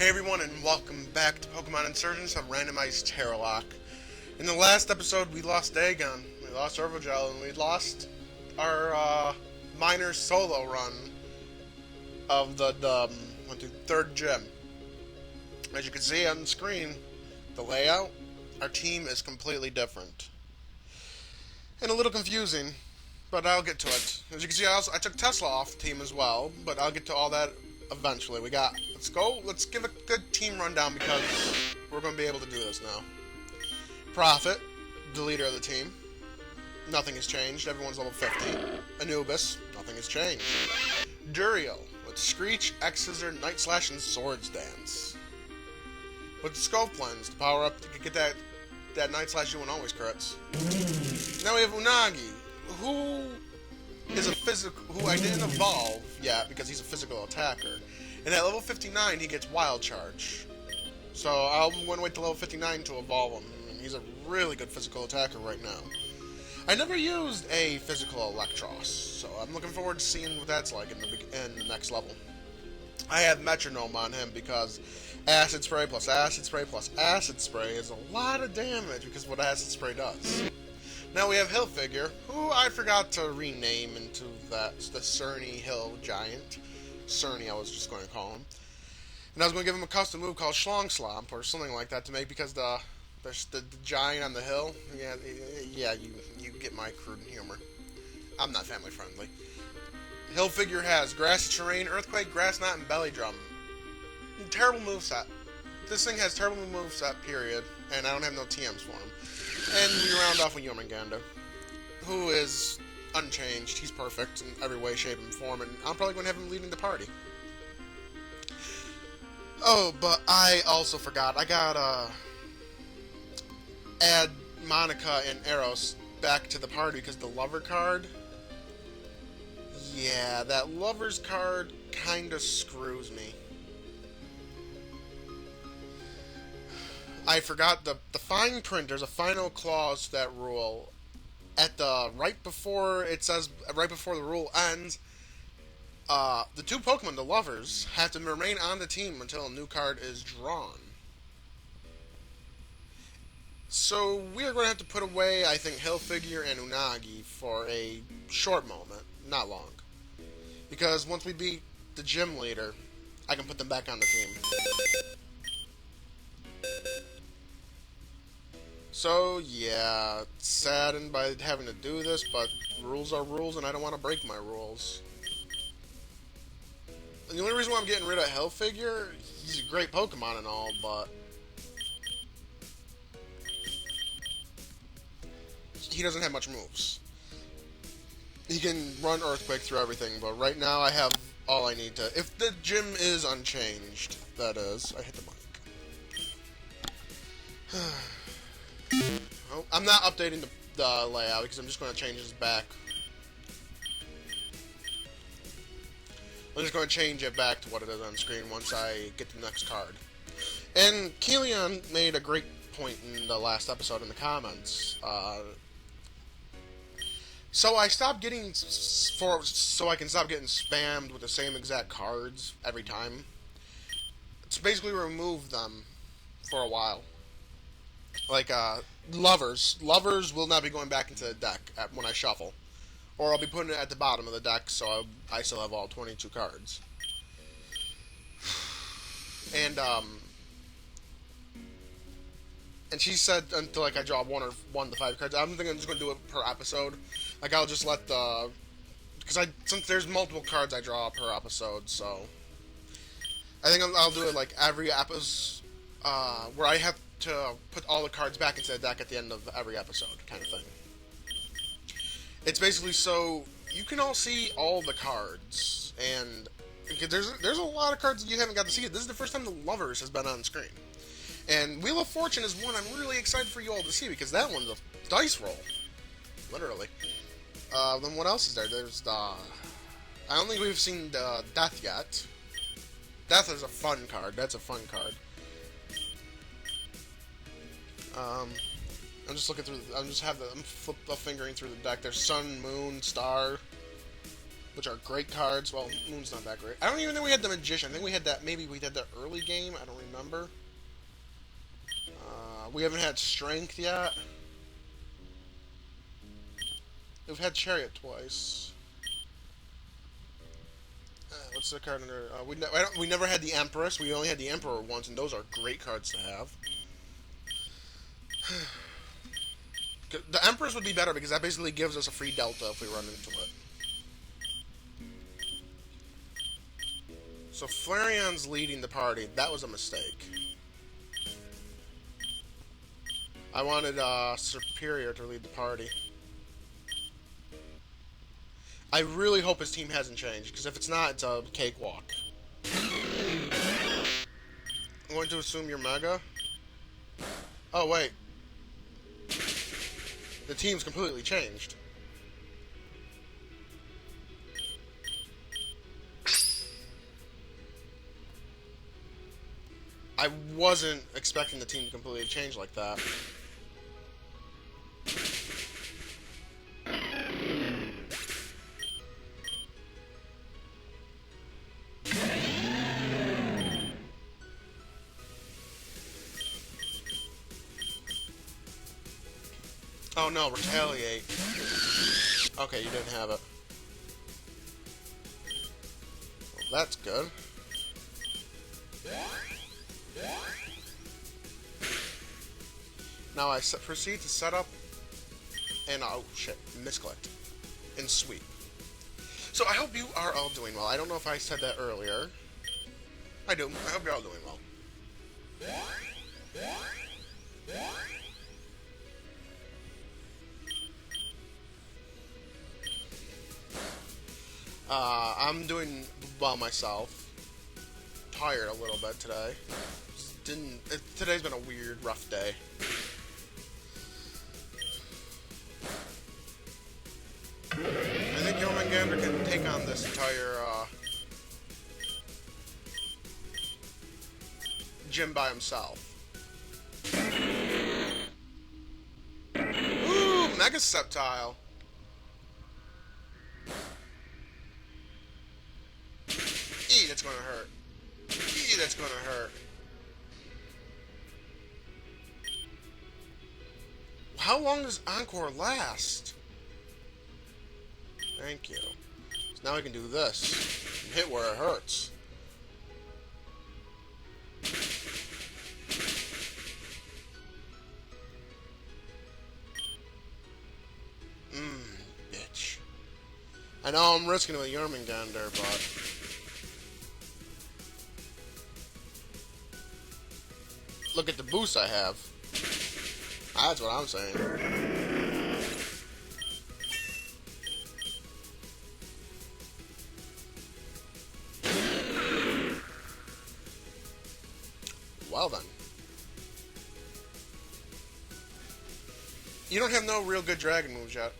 Hey everyone, and welcome back to Pokemon Insurgence on Randomized Tarotlocke. In the last episode, we lost Dagon, we lost Orvogel, and we lost our minor solo run of the third gym. As you can see on the screen, the layout, our team is completely different. And a little confusing, but I'll get to it. As you can see, I took Tesla off the team as well, but I'll get to all that eventually. Let's give a good team rundown because we're going to be able to do this now. Prophet, the leader of the team. Nothing has changed. Everyone's level 50. Anubis, nothing has changed. Duriel, with Screech, X-Scissor, Night Slash, and Swords Dance. With the Scope Lens to power up to get that Night Slash you and always crits. Now we have Unagi, who I didn't evolve yet because he's a physical attacker. And at level 59, he gets Wild Charge. So I'm going to wait till level 59 to evolve him. He's a really good physical attacker right now. I never used a physical Electros, so I'm looking forward to seeing what that's like in the next level. I have Metronome on him because Acid Spray plus Acid Spray plus Acid Spray is a lot of damage because of what Acid Spray does. Now we have Hilfigure, who I forgot to rename into the Cerny Hill Giant. Cerny, I was just going to call him. And I was going to give him a custom move called Schlong Slomp or something like that to make because the giant on the hill. Yeah, you get my crude humor. I'm not family friendly. Hilfigure has Grassy Terrain, Earthquake, Grass Knot, and Belly Drum. Terrible moveset. This thing has terrible moveset, period, and I don't have no TMs for him. And we round off with Yomangander, who is unchanged. He's perfect in every way, shape, and form, and I'm probably going to have him leading the party. Oh, but I also forgot. I gotta add Monica and Eros back to the party because the Lover card... Yeah, that Lover's card kinda screws me. I forgot the fine print. There's a final clause to that rule. At the right before the rule ends, the two Pokemon, the Lovers, have to remain on the team until a new card is drawn. So we are going to have to put away, I think, Hilfigure and Unagi for a short moment, not long, because once we beat the gym leader, I can put them back on the team. So, yeah, saddened by having to do this, but rules are rules, and I don't want to break my rules. And the only reason why I'm getting rid of Hilfigure, he's a great Pokemon and all, but he doesn't have much moves. He can run Earthquake through everything, but right now I have all I need to... If the gym is unchanged, that is... I hit the mic. Oh, I'm not updating the layout because I'm just going to change his back. I'm just going to change it back to what it is on screen once I get the next card. And Kilian made a great point in the last episode in the comments. So I stopped getting so I can stop getting spammed with the same exact cards every time. It's basically remove them for a while. Like, Lovers. Lovers will not be going back into the deck when I shuffle. Or I'll be putting it at the bottom of the deck, so I still have all 22 cards. And she said until, like, I draw one to 5 cards. I'm thinking I'm just going to do it per episode. Like, I'll just let the... Because since there's multiple cards I draw per episode, so... I think I'll do it, like, every episode, where I have to put all the cards back into the deck at the end of every episode, kind of thing. It's basically so you can all see all the cards, and there's a lot of cards that you haven't got to see. This is the first time the Lovers has been on screen, and Wheel of Fortune is one I'm really excited for you all to see because that one's a dice roll, literally. Then what else is there? There's the I don't think we've seen the Death yet. Death is a fun card. That's a fun card. I'm just looking through. I'm fingering through the deck. There's Sun, Moon, Star. which are great cards. Well, Moon's not that great. I don't even think we had the Magician. I think we had that. Maybe we did the early game. I don't remember. We haven't had Strength yet. We've had Chariot twice. What's the card under? We never had the Empress. We only had the Emperor once, and those are great cards to have. The Empress would be better because that basically gives us a free Delta if we run into it. So Flareon's leading the party. That was a mistake. I wanted Superior to lead the party. I really hope his team hasn't changed, because if it's not, it's a cakewalk. I'm going to assume you're Mega. Oh, wait. The team's completely changed. I wasn't expecting the team to completely change like that. Oh no, retaliate. Okay, you didn't have it. Well, that's good. Now I proceed to set up and oh shit, misclicked. And sweep. So I hope you are all doing well. I don't know if I said that earlier. I do. I hope you're all doing well. I'm doing well myself. Tired a little bit today. Today's been a weird, rough day. I think Jormungandr can take on this entire gym by himself. Ooh, Mega Sceptile. That's gonna hurt. That's gonna hurt. How long does Encore last? Thank you. So now we can do this. Hit where it hurts. Bitch. I know I'm risking it with Jormungandr, but... Look at the boost I have. That's what I'm saying. Well then. You don't have no real good dragon moves yet.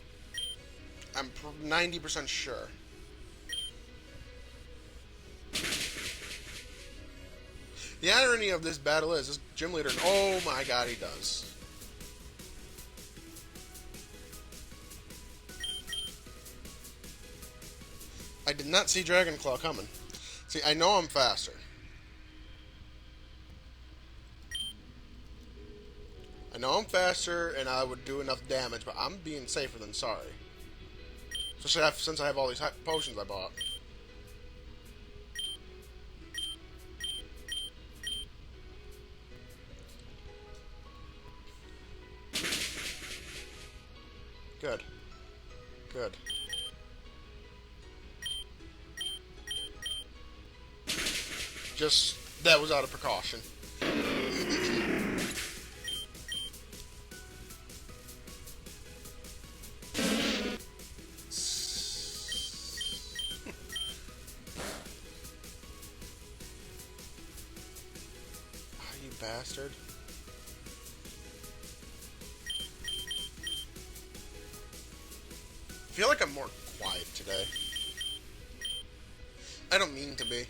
I'm 90% sure. The irony of this battle is, this gym leader, oh my god, he does. I did not see Dragon Claw coming. See, I know I'm faster. I know I'm faster, and I would do enough damage, but I'm being safer than sorry. Especially since I have all these potions I bought. Good. Good. Just, that was out of precaution. You bastard. I feel like I'm more quiet today. I don't mean to be.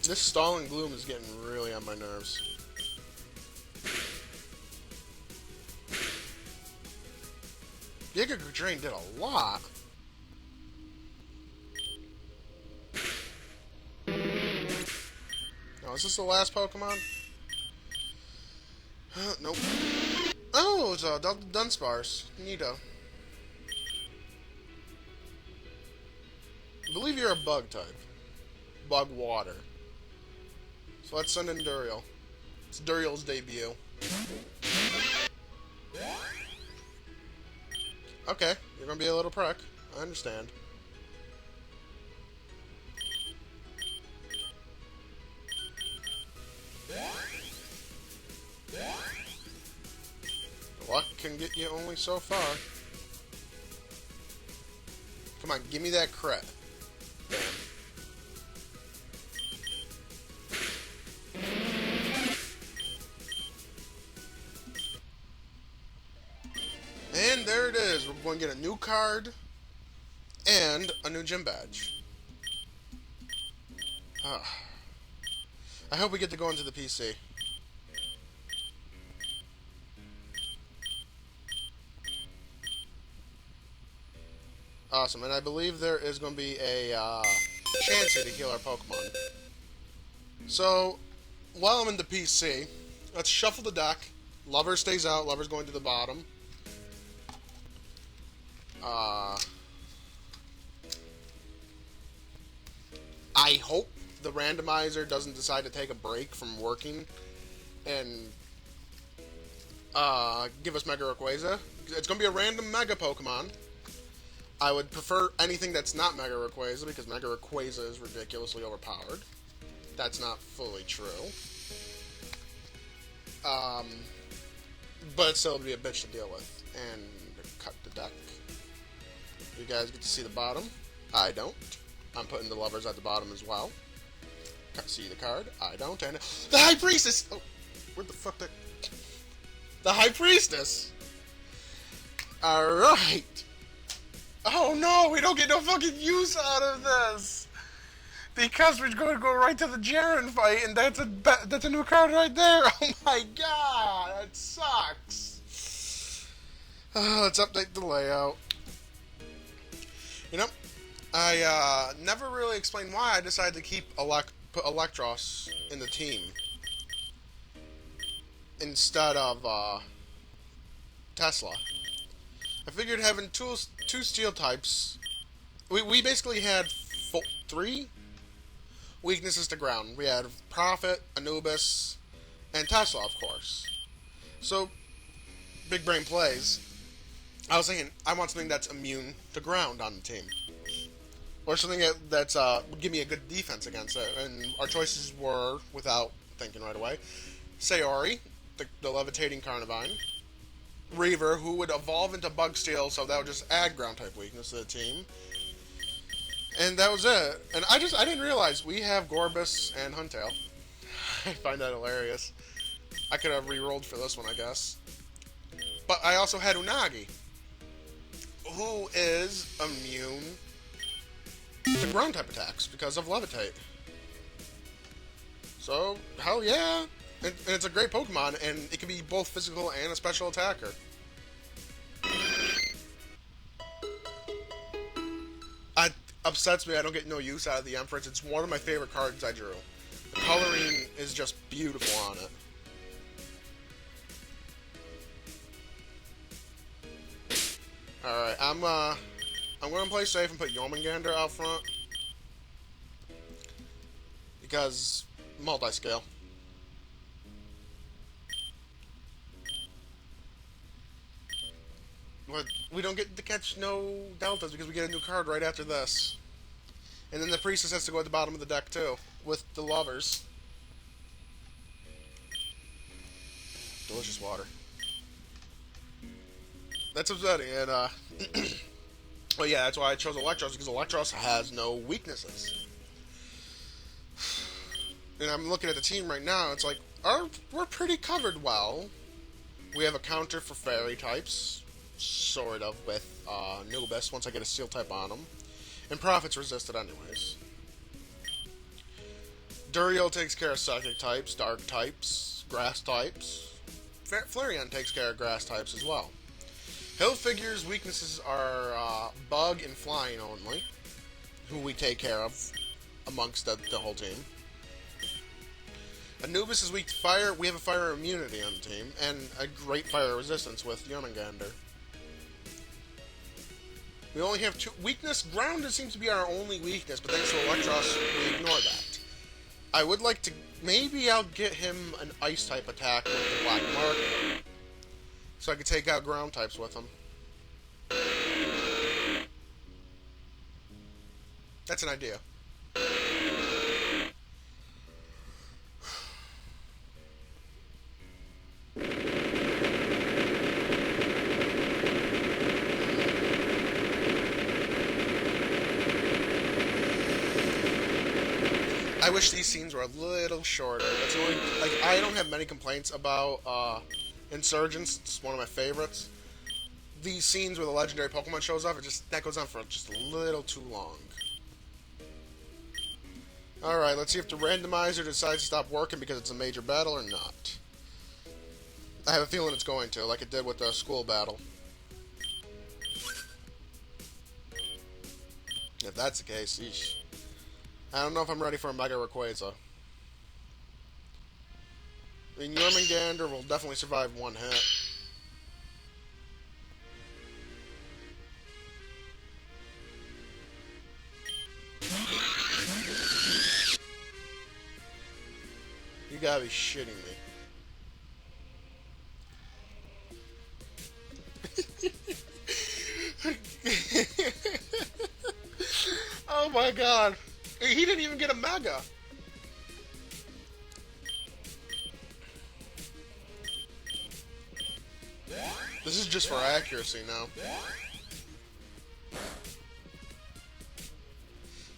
This stalling gloom is getting really on my nerves. Giga Drain did a lot. Now, is this the last Pokemon? Nope. Oh, it's Dunsparce. Neato. I believe you're a bug type. Bug water. So let's send in Duriel. It's Duriel's debut. Okay, you're gonna be a little prick. I understand. Luck can get you only so far. Come on, give me that crit. Damn. And there it is. We're going to get a new card and a new gym badge. I hope we get to go into the PC. Awesome, and I believe there is going to be a chance here to heal our Pokemon. So, while I'm in the PC, let's shuffle the deck. Lover stays out. Lover's going to the bottom. I hope the randomizer doesn't decide to take a break from working and give us Mega Rayquaza. It's going to be a random Mega Pokemon. I would prefer anything that's not Mega Rayquaza, because Mega Rayquaza is ridiculously overpowered. That's not fully true. But still, it'd be a bitch to deal with. And cut the deck. You guys get to see the bottom. I don't. I'm putting the lovers at the bottom as well. See the card. I don't. And the High Priestess! Oh, where the fuck did... The High Priestess! Alright! Oh no, we don't get no fucking use out of this! Because we're going to go right to the Jaren fight, and that's a new card right there! Oh my god, that sucks! Let's update the layout. You know, I never really explained why I decided to put Electros in the team instead of Tesla. I figured having two steel types, we basically had 3 weaknesses to ground. We had Prophet, Anubis, and Tesla, of course. So, big brain plays. I was thinking, I want something that's immune to ground on the team. Or something that's would give me a good defense against it. And our choices were, without thinking right away, Sayori, the levitating Carnivine, Reaver, who would evolve into Bug Steel, so that would just add ground-type weakness to the team. And that was it. And I didn't realize we have Gorbis and Huntail. I find that hilarious. I could have re-rolled for this one, I guess. But I also had Unagi, who is immune to ground-type attacks because of Levitate. So, hell yeah! And it's a great Pokemon, and it can be both physical and a special attacker. It upsets me I don't get no use out of the Empress. It's one of my favorite cards I drew. The coloring is just beautiful on it. Alright, I'm gonna play safe and put Yomengander out front. Because multi-scale. But we don't get to catch no deltas because we get a new card right after this. And then the Priestess has to go at the bottom of the deck too, with the lovers. Delicious water. That's upsetting, and well, yeah, that's why I chose Electros, because Electros has no weaknesses. And I'm looking at the team right now, it's like, we're pretty covered well. We have a counter for fairy types, sort of, with Nubis, once I get a steel type on him. And Prophet's resisted anyways. Durio takes care of psychic types, dark types, grass types. Flareon takes care of grass types as well. Hilfigure's weaknesses are bug and flying only, who we take care of amongst the whole team. Anubis is weak to fire. We have a fire immunity on the team, and a great fire resistance with Jormungandr. We only have 2 weakness. Ground seems to be our only weakness, but thanks to Electros, we ignore that. I would like to... Maybe I'll get him an Ice-type attack with the Black Mark, so I can take out ground types with him. That's an idea. I wish these scenes were a little shorter. That's the only, like, I don't have many complaints about Insurgence. It's one of my favorites. These scenes where the legendary Pokemon shows up, that goes on for just a little too long. Alright, let's see if the randomizer decides to stop working because it's a major battle or not. I have a feeling it's going to, like it did with the school battle. If that's the case, eesh. I don't know if I'm ready for a Mega Rayquaza. I mean, Jormungandr will definitely survive one hit. You gotta be shitting me. Oh my god. He didn't even get a Mega. This is just for accuracy now.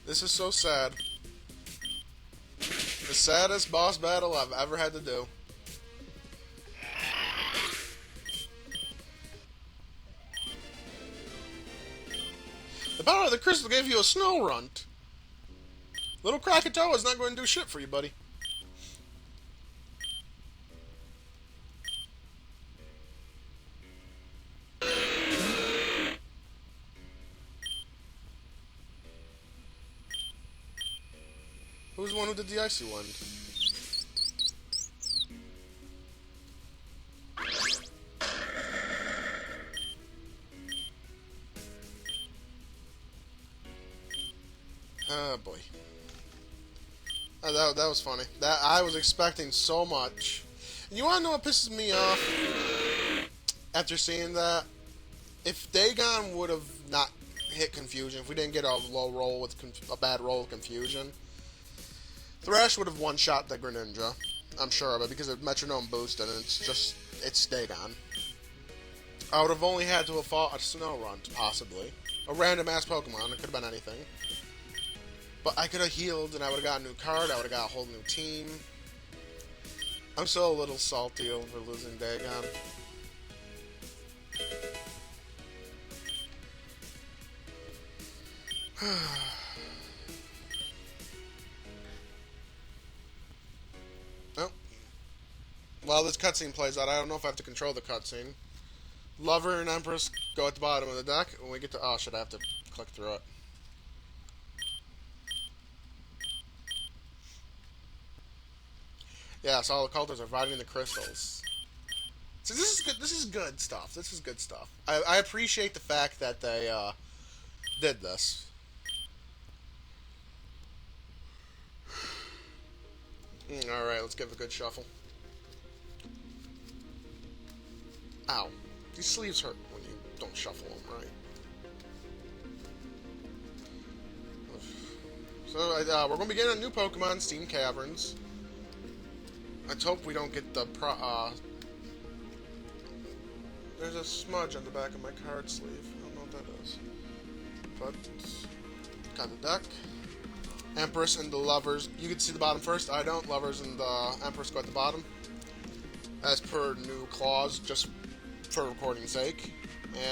This is so sad. The saddest boss battle I've ever had to do. The power of the crystal gave you a snow runt. Little Krakatoa is not going to do shit for you, buddy. Who's the one who did the icy one? Oh boy. Oh, that was funny. That I was expecting so much. And you wanna know what pisses me off? After seeing that, if Dagon would have not hit Confusion, if we didn't get a low roll with a bad roll with Confusion, Thrash would have one-shot the Greninja. I'm sure of it because of Metronome boosted, and it's Dagon. I would have only had to have fought a Snorunt, possibly. A random-ass Pokemon, it could have been anything. But I could have healed, and I would have got a new card, I would have got a whole new team. I'm still a little salty over losing Dagon. Oh. While this cutscene plays out, I don't know if I have to control the cutscene. Lover and Empress go at the bottom of the deck. When we get to... Oh, shit, I have to click through it. Yeah, so all the cultists are fighting the crystals. So this is good. This is good stuff. This is good stuff. I appreciate the fact that they did this. All right, let's give it a good shuffle. Ow, these sleeves hurt when you don't shuffle them right. So we're going to be getting a new Pokemon, Steam Caverns. Let's hope we don't get the there's a smudge on the back of my card sleeve. I don't know what that is. But got the deck. Empress and the Lovers. You can see the bottom first. I don't. Lovers and the Empress go at the bottom. As per new clause, just for recording's sake.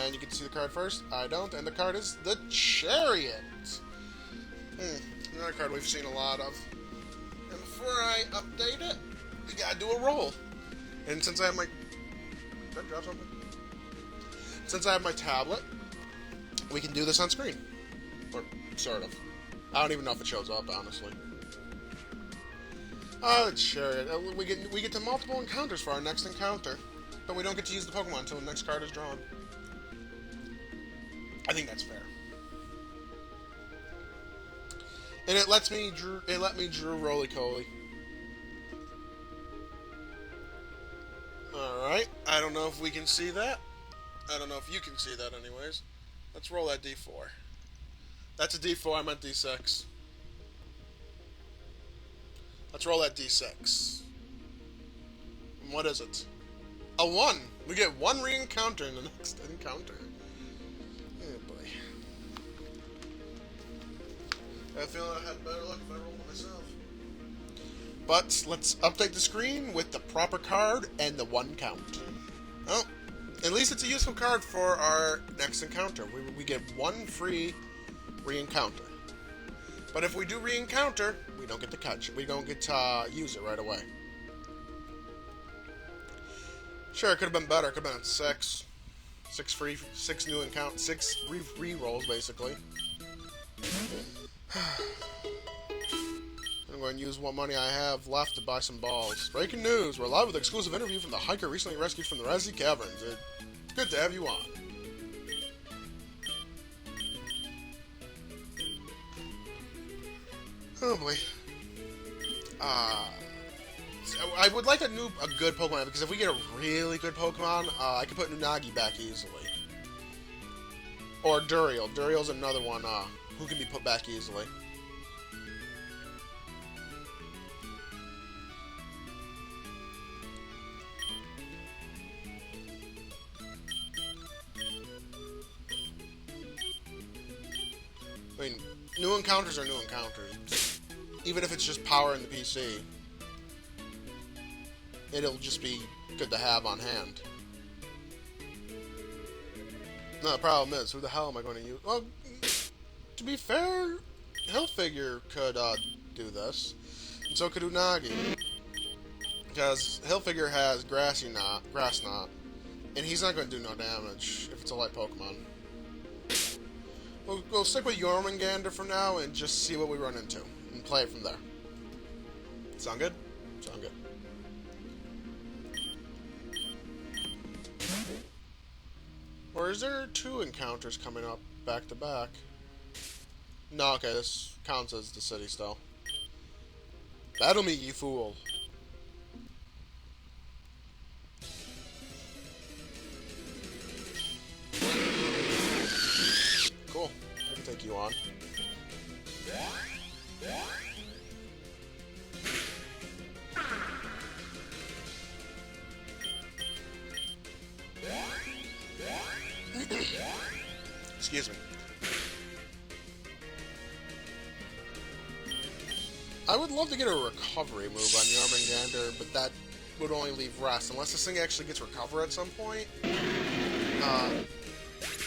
And you can see the card first. I don't. And the card is the Chariot. Another card we've seen a lot of. And before I update it, we gotta do a roll. And since I have my... Did I drop something? Since I have my tablet, we can do this on screen. Or, sort of. I don't even know if it shows up, honestly. Let's share it. We get to multiple encounters for our next encounter, but we don't get to use the Pokemon until the next card is drawn. I think that's fair. And it let me drew Roly-Coly. Alright, I don't know if we can see that. I don't know if you can see that anyways. Let's roll that D4. That's a D4, I meant D6. Let's roll that D6. And what is it? A 1! We get 1 re-encounter in the next encounter. Oh boy. I feel I had better luck if I rolled it myself. But let's update the screen with the proper card and the 1 count. Oh, at least it's a useful card for our next encounter. We get 1 free re-encounter. But if we do re-encounter, we don't get to catch it. We don't get to use it right away. Sure, it could have been better. It could have been at 6. 6 new encounter, 6 re-rolls, basically. I'm going to use what money I have left to buy some balls. Breaking news! We're live with an exclusive interview from the hiker recently rescued from the Resi Caverns. It's good to have you on. Oh boy. So I would like a good Pokemon, because if we get a really good Pokemon, I can put Unagi back easily. Or Duriel. Duriel's another one who can be put back easily. I mean, new encounters are new encounters. Even if it's just power in the PC, it'll just be good to have on hand. No, the problem is, who the hell am I going to use? Well, to be fair, Hilfiger could do this, and so could Unagi. Because Hilfiger has Grass Knot, and he's not going to do no damage if it's a light Pokemon. We'll stick with Jormungandr for now and just see what we run into and play it from there. Sound good? Sound good. Or is there 2 encounters coming up back to back? No, okay, this counts as the city still. Battle me, you fool! Cool. I can take you on. Excuse me. I would love to get a recovery move on Jormungandr, but that would only leave rest. Unless this thing actually gets recover at some point.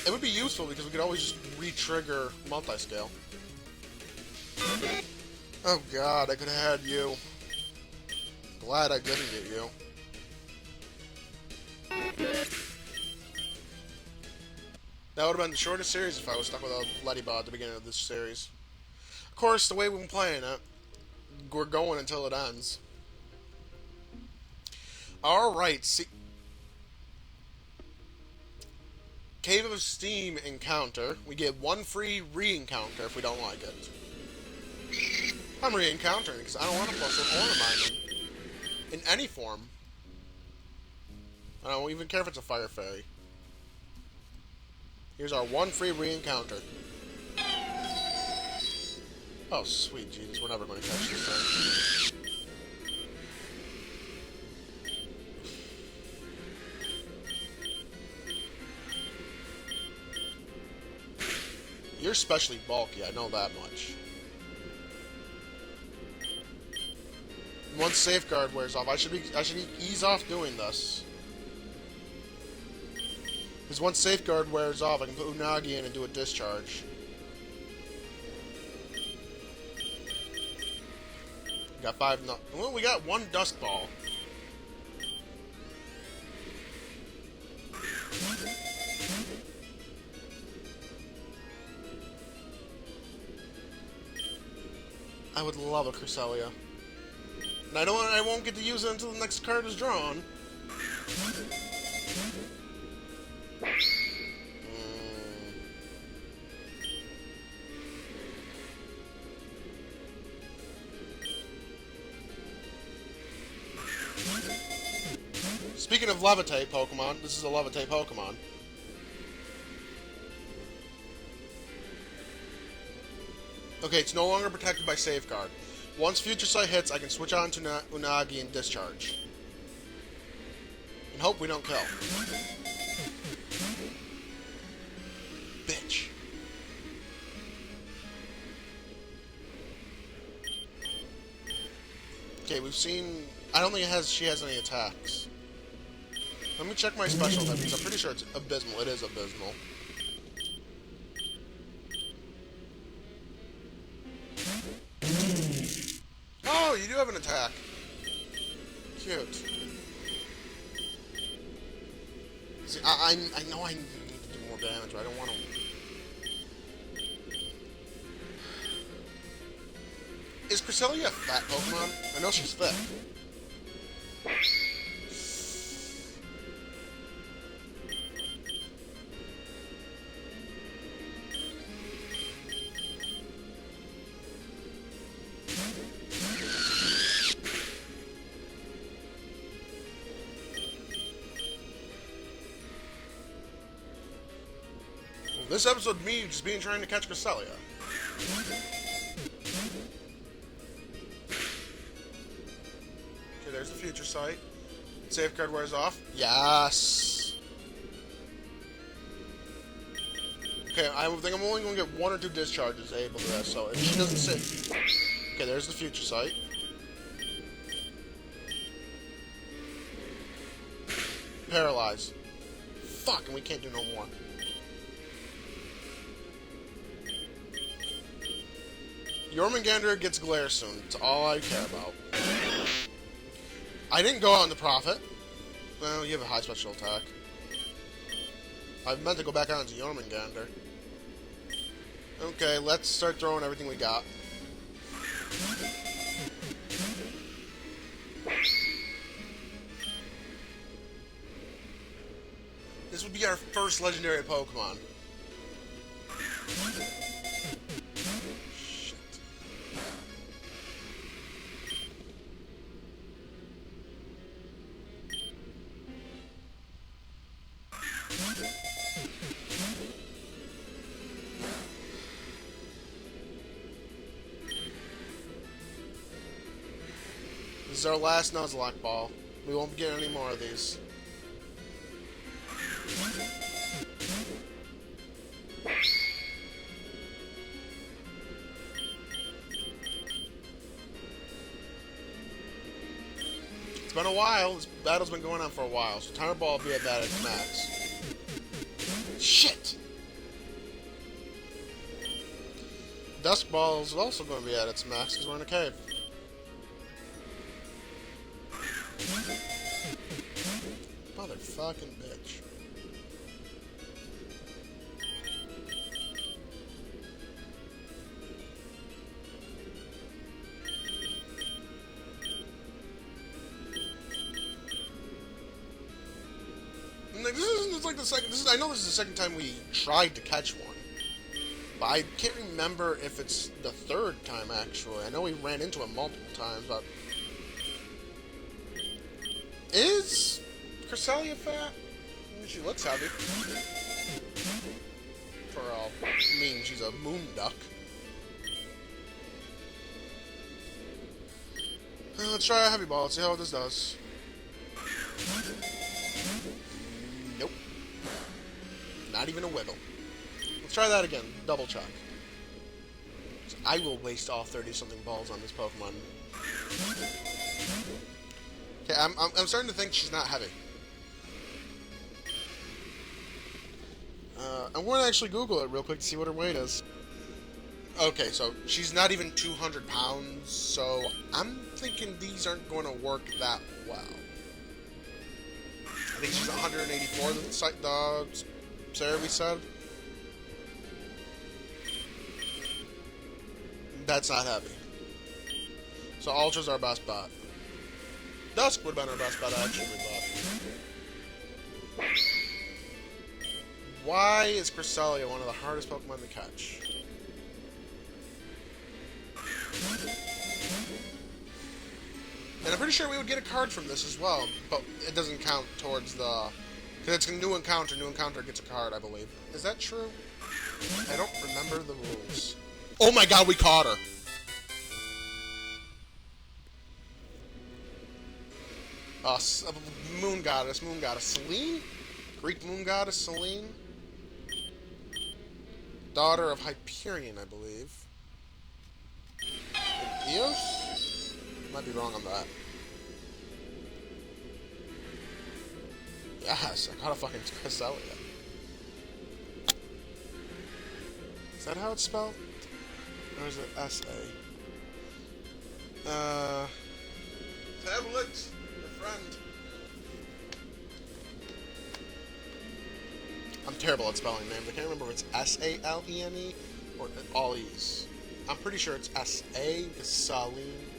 It would be useful because we could always just re-trigger multi-scale. Oh god, I could have had you. Glad I didn't get you. That would have been the shortest series if I was stuck with a Ladybot at the beginning of this series. Of course, the way we've been playing it, we're going until it ends. Alright, see... Cave of Steam encounter. We get 1 free re-encounter if we don't like it. I'm re-encountering because I don't want to plus an Ornament in any form. I don't even care if it's a Fire Fairy. Here's our 1 free re-encounter. Oh, sweet Jesus, we're never going to catch this thing. You're especially bulky, I know that much. Once Safeguard wears off, I should ease off doing this. Because once Safeguard wears off, I can put Unagi in and do a discharge. We got 5. No, well, we got 1 Dusk Ball. I would love a Cresselia. And I won't get to use it until the next card is drawn. Speaking of Levitate Pokemon, this is a Levitate Pokemon. Okay, it's no longer protected by Safeguard. Once Future Sight hits, I can switch on to Unagi and Discharge. And hope we don't kill. Bitch. Okay, we've seen... I don't think she has any attacks. Let me check my special typings. I'm pretty sure it's Abysmal. It is Abysmal. Oh, you do have an attack. Cute. See, I know I need to do more damage, but I don't want to... Is Cresselia a fat Pokemon? I know she's thick. This episode of me just trying to catch Cresselia. Okay, there's the Future Sight. Safeguard wears off. Yes! Okay, I think I'm only going to get 1 or 2 discharges able to this, so if she doesn't sit... Okay, there's the Future Sight. Paralyze. Fuck, and we can't do no more. Jormungandr gets Glare soon. That's all I care about. I didn't go out on the Prophet. Well, you have a high special attack. I meant to go back out into Jormungandr. Okay, let's start throwing everything we got. This would be our first legendary Pokemon. This is our last Nuzlocke ball. We won't get any more of these. It's been a while. This battle's been going on for a while, so Timer Ball will be at that at max. Shit! Dusk Ball is also going to be at its max because we're in a cave. Motherfucking bitch. Like, this is like the second. I know this is the second time we tried to catch one, but I can't remember if it's the third time. Actually, I know we ran into him multiple times, but is Cresselia fat? I mean, she looks heavy. For all, I mean, she's a moon duck. Let's try a heavy ball. Let's see how this does. Nope. Not even a wiggle. Let's try that again. Double check. I will waste all 30-something balls on this Pokemon. Okay, I'm starting to think she's not heavy. I'm going to actually Google it real quick to see what her weight is. Okay, so she's not even 200 pounds, so I'm thinking these aren't going to work that well. I think she's 184, the Sarah we said. That's not heavy. So Ultra's our best bet. Dusk would have been our best bet, actually, but... Why is Cresselia one of the hardest Pokemon to catch? And I'm pretty sure we would get a card from this as well, but it doesn't count towards the... Because it's a new encounter. New encounter gets a card, I believe. Is that true? I don't remember the rules. Oh my god, we caught her! Moon Goddess. Selene? Greek Moon Goddess, Selene? Daughter of Hyperion, I believe. Eos? Might be wrong on that. Yes, I caught a fucking Cresselia. Is that how it's spelled? Or is it S-A? Tablet, your friend. I'm terrible at spelling names. I can't remember if it's S-A-L-E-N-E or all E's. I'm pretty sure it's S-A, because Saline.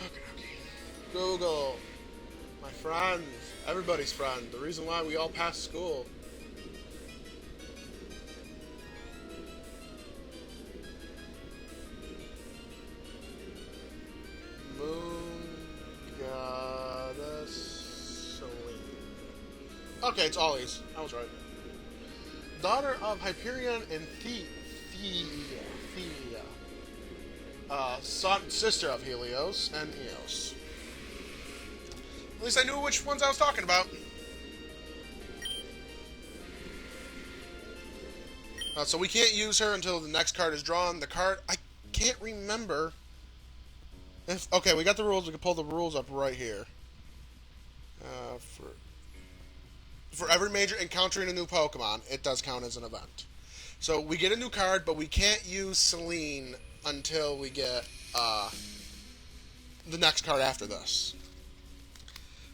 Okay. Google. My friend. Everybody's friend. The reason why we all pass school. Okay, it's Ollie's. I was right. Daughter of Hyperion and Thea. Sister of Helios and Eos. At least I knew which ones I was talking about. So we can't use her until the next card is drawn. The card... I can't remember... Okay, we got the rules. We can pull the rules up right here. For every major encountering a new Pokemon, it does count as an event. So we get a new card, but we can't use Selene until we get the next card after this.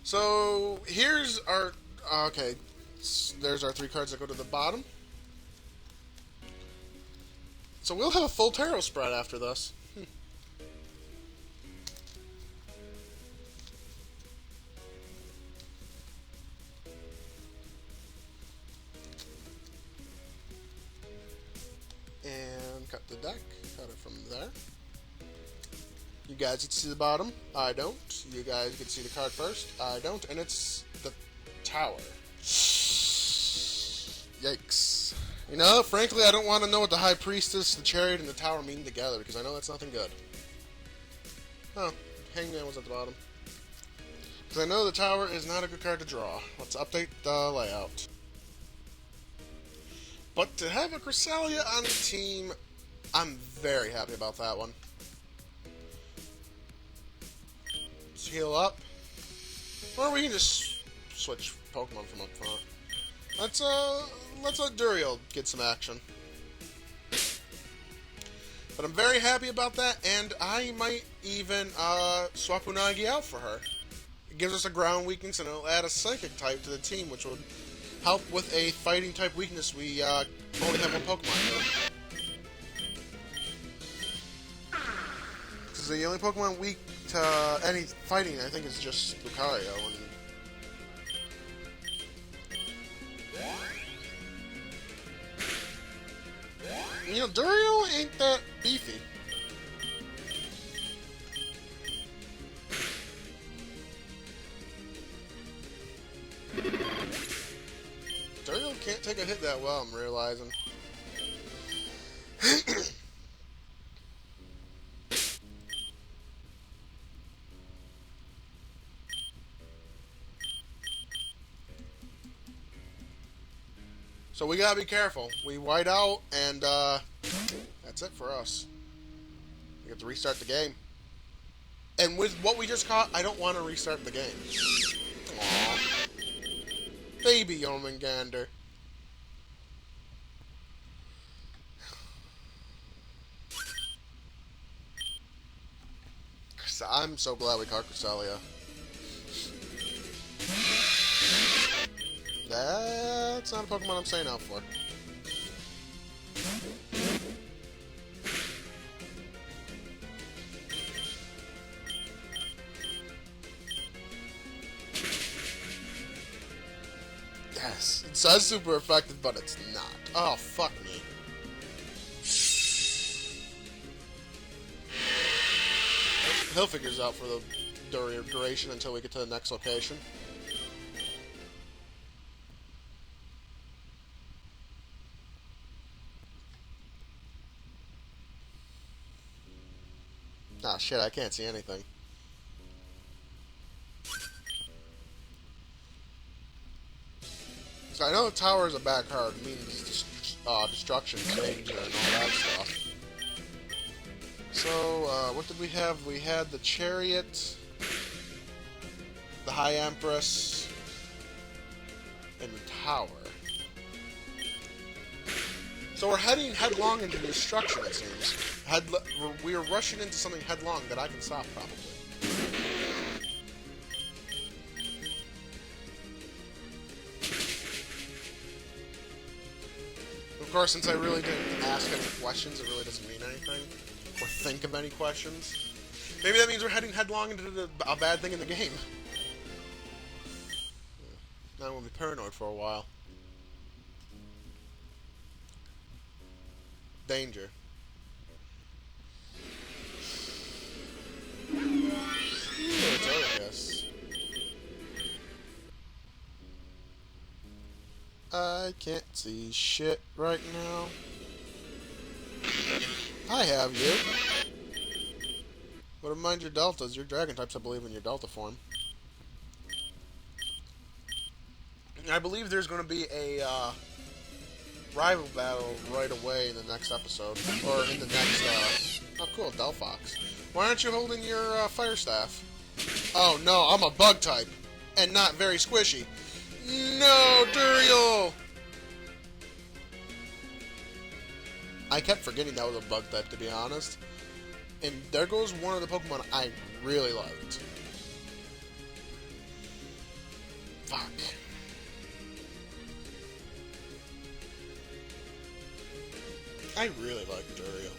So here's our... okay, there's our 3 cards that go to the bottom. So we'll have a full tarot spread after this. And cut the deck. Cut it from there. You guys can see the bottom. I don't. You guys can see the card first. I don't. And it's the Tower. Yikes. You know, frankly, I don't want to know what the High Priestess, the Chariot, and the Tower mean together, because I know that's nothing good. Oh, Hangman was at the bottom. Because I know the Tower is not a good card to draw. Let's update the layout. But to have a Cresselia on the team, I'm very happy about that one. Let's heal up. Or we can just switch Pokemon from up front. Let's let Duriel get some action. But I'm very happy about that, and I might even swap Unagi out for her. It gives us a ground weakness, and it'll add a Psychic type to the team, which would help with a fighting type weakness we only have one Pokemon. Because the only Pokemon weak to any fighting, I think, is just Lucario. And you know, Duriel ain't that beefy. Duriel can't take a hit that well, I'm realizing. So we gotta be careful. We white out, and that's it for us. We have to restart the game. And with what we just caught, I don't want to restart the game. Aww. Baby Yomengander. I'm so glad we caught Cresselia. That's not a Pokemon I'm staying out for. Yes, it says super effective, but it's not. Oh, fuck me. He'll figure it out for the duration until we get to the next location. Ah, shit, I can't see anything. So I know the tower is a bad card. It means destruction, danger, and all that stuff. So, what did we have? We had the Chariot, the High Empress, and the Tower. So we're heading headlong into destruction, it seems. We are rushing into something headlong that I can stop, probably. Of course, since I really didn't ask any questions, it really doesn't mean anything. Or think of any questions. Maybe that means we're heading headlong into a bad thing in the game. Now I'm going to be paranoid for a while. Danger. I can't see shit right now. I have you. But mind your deltas. Your dragon types, I believe, in your delta form. I believe there's going to be a rival battle right away in the next episode. Or in the next, oh cool, Delphox. Why aren't you holding your fire staff? Oh no, I'm a bug type. And not very squishy. No, Duriel! I kept forgetting that was a bug type, to be honest. And there goes one of the Pokemon I really liked. Fuck. I really like Duriel.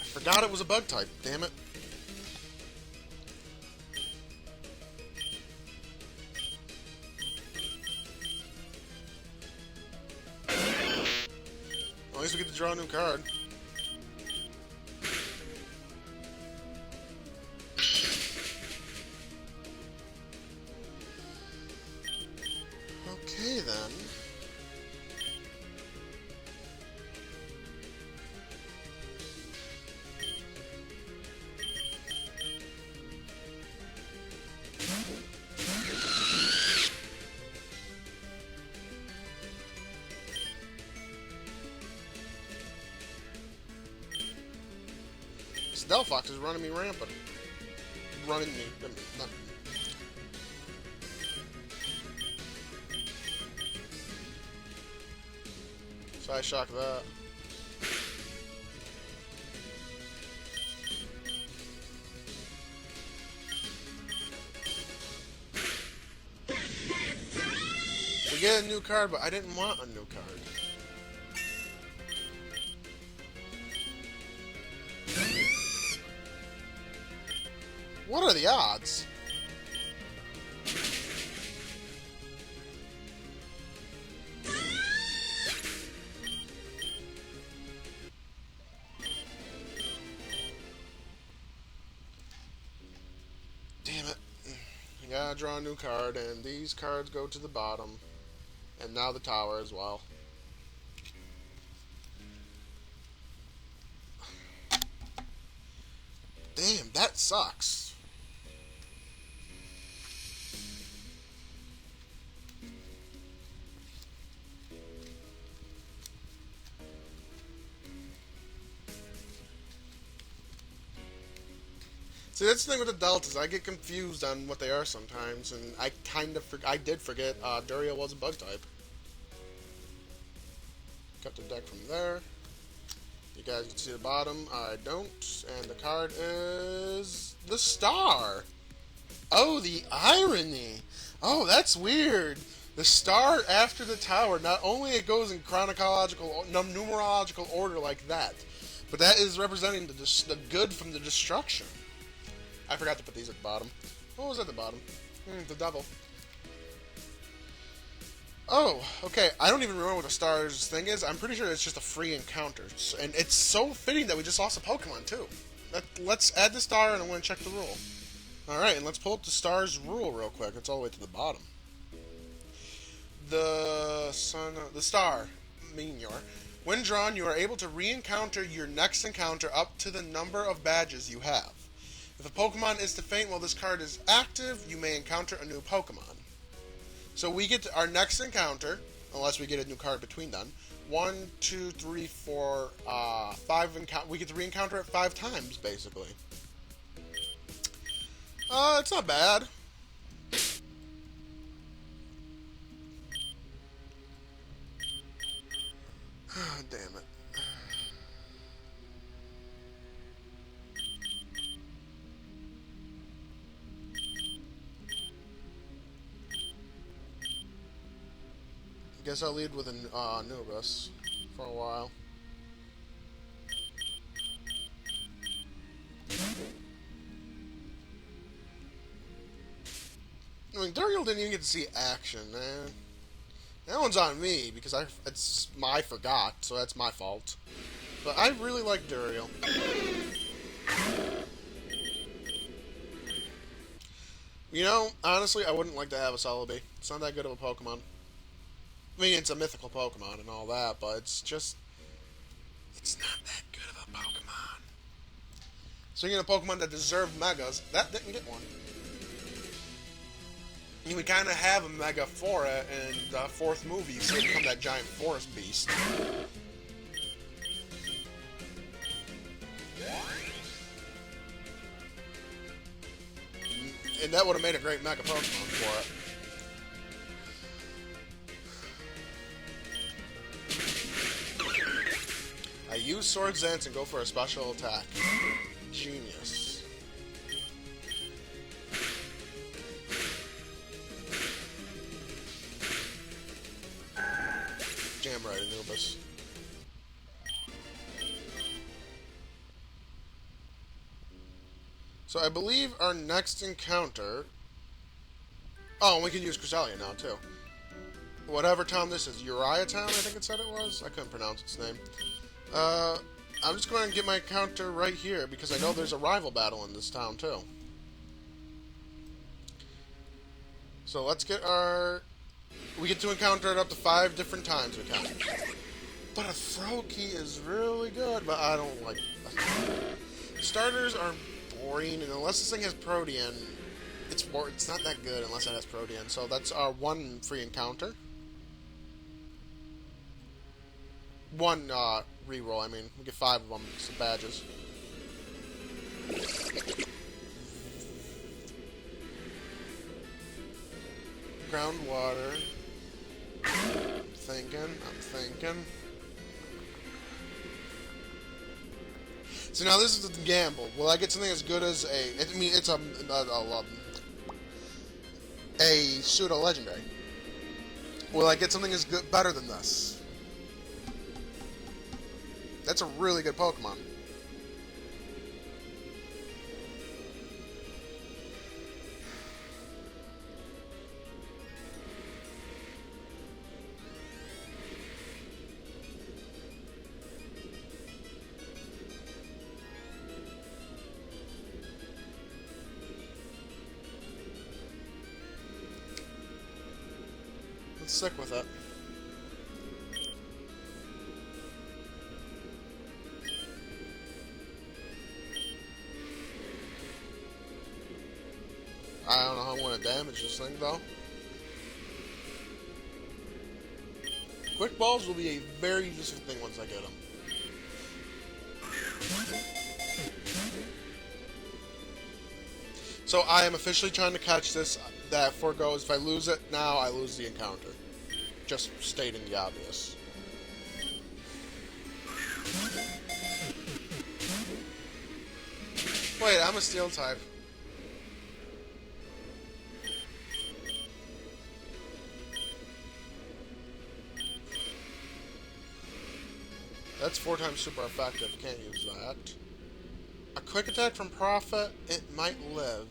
I forgot it was a bug type, damn it. At least we get to draw a new card. Okay, then. Delphox is running me rampant. Running me. Not. So I shock that. We get a new card, but I didn't want a new card. What are the odds? Damn it. I gotta draw a new card, and these cards go to the bottom. And now the tower as well. Damn, that sucks. See, that's the thing with the deltas. I get confused on what they are sometimes, and I I did forget Duriel was a bug type. Got the deck from there. You guys can see the bottom. I don't. And the card is the star. Oh, the irony. Oh, that's weird. The star after the tower. Not only it goes in chronological, numerological order like that, but that is representing the good from the destruction. I forgot to put these at the bottom. What was at the bottom? The devil. Oh, okay. I don't even remember what the stars thing is. I'm pretty sure it's just a free encounter. And it's so fitting that we just lost a Pokemon, too. Let's add the star, and I'm going to check the rule. Alright, and let's pull up the star's rule real quick. It's all the way to the bottom. The star, Meteor. When drawn, you are able to re-encounter your next encounter up to the number of badges you have. If a Pokemon is to faint while this card is active, you may encounter a new Pokemon. So we get our next encounter, unless we get a new card between then. 1, 2, 3, 4, 5 we get to re-encounter it 5 times, basically. It's not bad. Damn it. Guess I'll lead with a Nubus for a while. I mean, Duriel didn't even get to see action, man. That one's on me, because I forgot, so that's my fault. But I really like Duriel. You know, honestly, I wouldn't like to have a Celebi. It's not that good of a Pokemon. I mean, it's a mythical Pokemon and all that, but it's just... it's not that good of a Pokemon. Speaking of Pokemon that deserve Megas, that didn't get one. We kind of have a Mega for it in the 4th movie. You see it become that giant forest beast. And that would have made a great Mega Pokemon for it. I use Swords Dance and go for a special attack. Genius. Jam right, Anubis. So I believe our next encounter... oh, and we can use Cresselia now, too. Whatever town this is. Uriah Town, I think it said it was? I couldn't pronounce its name. I'm just going to get my encounter right here, because I know there's a rival battle in this town, too. So let's get our... we get to encounter it up to 5 different times we can. But a throw key is really good, but I don't like... starters are boring, and unless this thing has Protean, it's not that good unless it has Protean. So that's our 1 free encounter. 1 reroll, I mean. We get 5 of them, some badges. Groundwater. I'm thinking. So now this is the gamble. Will I get something as good as it's a pseudo legendary? Will I get something as good, better than this? That's a really good Pokemon. Let's stick with it. I don't know how I'm going to damage this thing, though. Quick Balls will be a very useful thing once I get them. So I am officially trying to catch this. That foregoes, if I lose it now, I lose the encounter. Just stating the obvious. Wait, I'm a steel type. That's 4 times super effective. Can't use that. A quick attack from Prophet. It might live.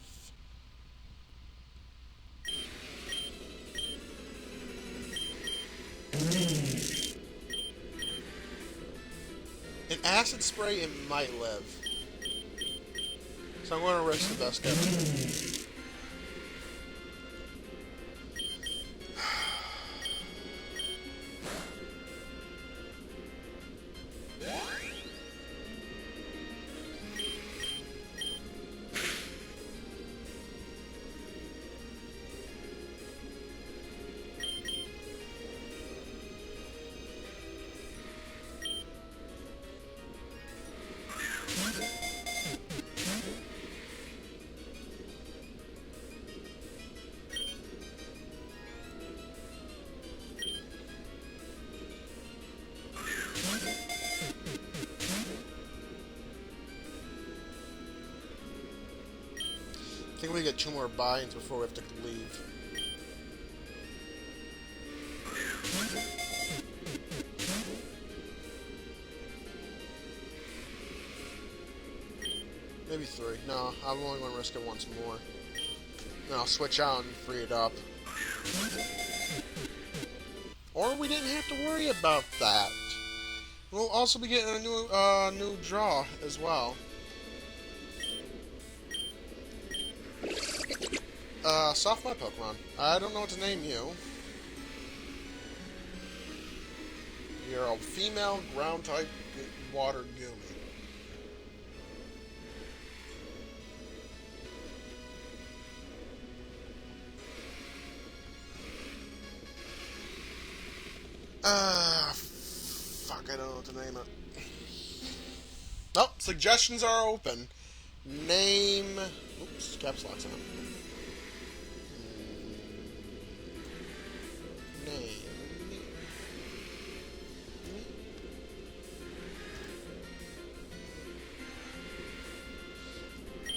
An acid spray, it might live. So I'm going to risk the best guess. I think we get 2 more buy-ins before we have to leave. Maybe 3. No, I'm only going to risk it once more. Then I'll switch out and free it up. Or we didn't have to worry about that. We'll also be getting a new draw as well. Soft my Pokemon. I don't know what to name you. You're a female ground type water Goomy. Fuck, I don't know what to name it. Oh, suggestions are open. Name... Oops, caps lock's on. Name...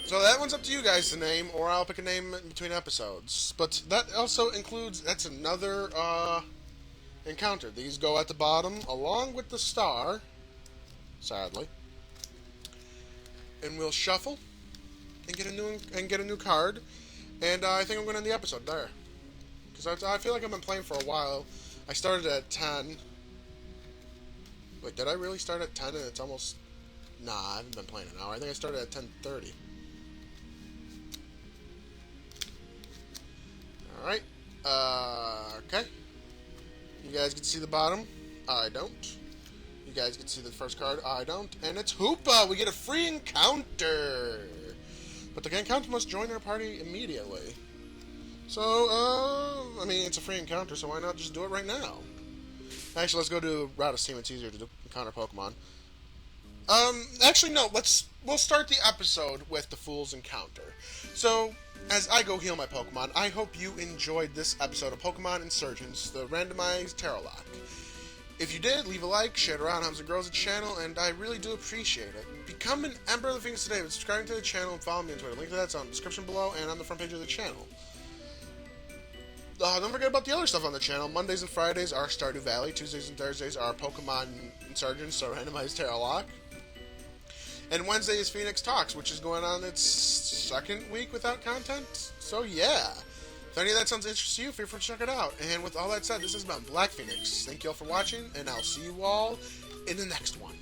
So that one's up to you guys to name, or I'll pick a name in between episodes. But that also includes... That's another, encounter. These go at the bottom, along with the star, sadly. And we'll shuffle and get a new card. And I think I'm going to end the episode there, because I feel like I've been playing for a while. I started at 10. Wait, did I really start at 10? And it's almost... Nah, I haven't been playing an hour. I think I started at 10:30. All right. Okay. You guys get to see the bottom. I don't. You guys get to see the first card. I don't. And it's Hoopa! We get a free encounter! But the encounter must join our party immediately. So, I mean, it's a free encounter, so why not just do it right now? Actually, let's go to Routa's team. It's easier to encounter Pokemon. Actually, no. We'll start the episode with the Fool's Encounter. So, as I go heal my Pokemon, I hope you enjoyed this episode of Pokemon Insurgence, the randomized Tarotlocke. If you did, leave a like, share it around, helps it grows the channel, and I really do appreciate it. Become an Ember of the Phoenix today by subscribing to the channel and follow me on Twitter. Link to that's on the description below and on the front page of the channel. Don't forget about the other stuff on the channel. Mondays and Fridays are Stardew Valley. Tuesdays and Thursdays are Pokemon Insurgence, so randomized Tarotlocke. And Wednesday is Phoenix Talks, which is going on its 2nd week without content. So yeah, if any of that sounds interesting to you, feel free to check it out. And with all that said, this has been Black Phoenix. Thank you all for watching, and I'll see you all in the next one.